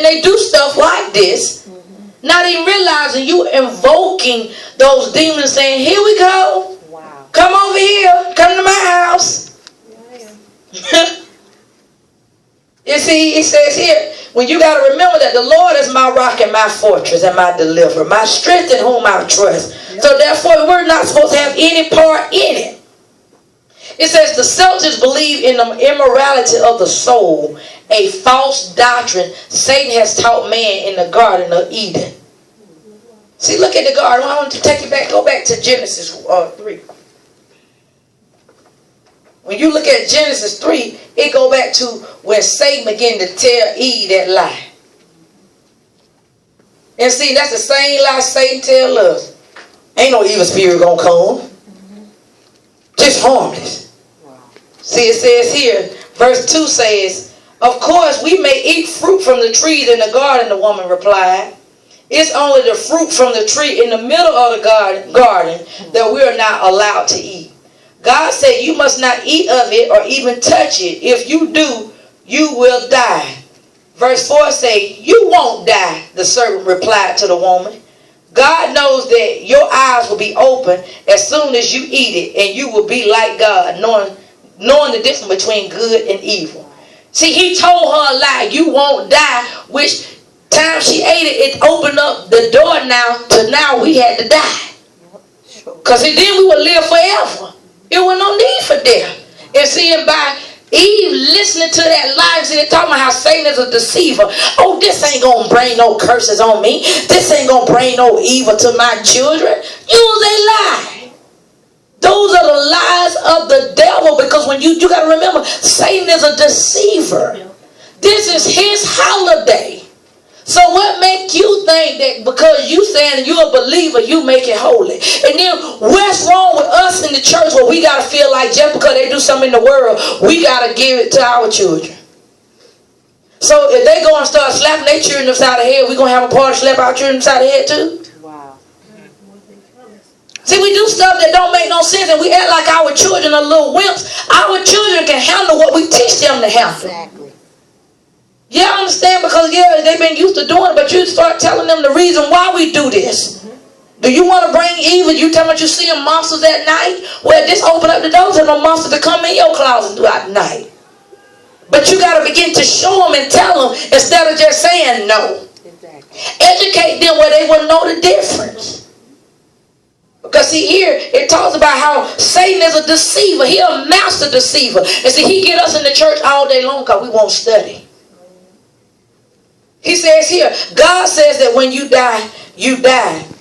they do stuff like this, not even realizing you invoking those demons, saying, here we go. Wow. Come over here. Come to my house. Yeah. You see, it says here, when you got to remember that the Lord is my rock and my fortress and my deliverer, my strength in whom I trust. Yep. So therefore, we're not supposed to have any part in it. It says the Celtics believe in the immorality of the soul, a false doctrine Satan has taught man in the Garden of Eden. See, look at the garden. I want to take you back. Go back to Genesis 3. When you look at Genesis 3, it go back to when Satan began to tell Eve that lie. And see, that's the same lie Satan tell us. Ain't no evil spirit gonna come. Just harmless. Wow. See, it says here, verse 2 says, of course we may eat fruit from the trees in the garden, the woman replied. It's only the fruit from the tree in the middle of the garden that we are not allowed to eat. God said you must not eat of it or even touch it. If you do, you will die. Verse 4 say, you won't die, the serpent replied to the woman. God knows that your eyes will be open as soon as you eat it, and you will be like God, knowing the difference between good and evil. See, he told her a lie. You won't die, which time she ate it, it opened up the door now we had to die. Because then we would live forever. It was no need for death. And seeing by Eve listening to that lie, and they're talking about how Satan is a deceiver. Oh, this ain't going to bring no curses on me. This ain't going to bring no evil to my children. Use a lie. Those are the lies of the devil, because when you got to remember, Satan is a deceiver. This is his holiday. So what make you think that because you saying you're a believer, you make it holy? And then what's wrong with us in the church where we got to feel like just because they do something in the world, we got to give it to our children? So if they go and start slapping their children upside the head, we going to have a party slap our children upside the head too? Wow. See, we do stuff that don't make no sense, and we act like our children are little wimps. Our children can handle what we teach them to handle. Exactly. Yeah, I understand, because they've been used to doing it, but you start telling them the reason why we do this. Do you want to bring evil? You tell me you see monsters at night? Well, just open up the doors and no monsters to come in your closet throughout the night. But you got to begin to show them and tell them instead of just saying no. Exactly. Educate them where they will know the difference. Because see, here it talks about how Satan is a deceiver. He's a master deceiver. And see, he get us in the church all day long because we won't study. He says here, God says that when you die,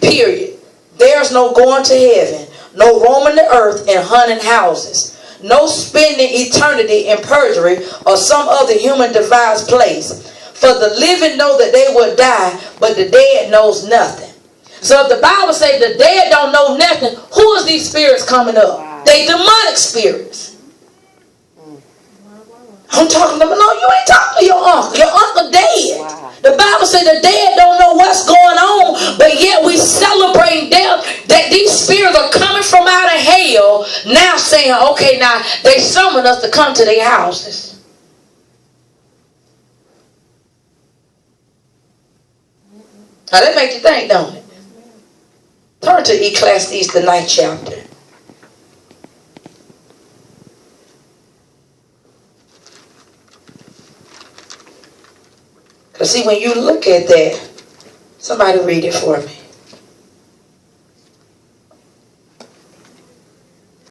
period. There's no going to heaven, no roaming the earth and hunting houses, no spending eternity in perjury or some other human devised place. For the living know that they will die, but the dead knows nothing. So if the Bible says the dead don't know nothing, who is these spirits coming up? Wow. They demonic spirits. I'm talking to them. No, you ain't talking to your uncle. Your uncle dead. Wow. The Bible says the dead don't know what's going on, but yet we celebrate death, that these spirits are coming from out of hell, now saying, okay, now they summoned us to come to their houses. Now that makes you think, don't it? Turn to Ecclesiastes, the 9th chapter. Because see, when you look at that, somebody read it for me.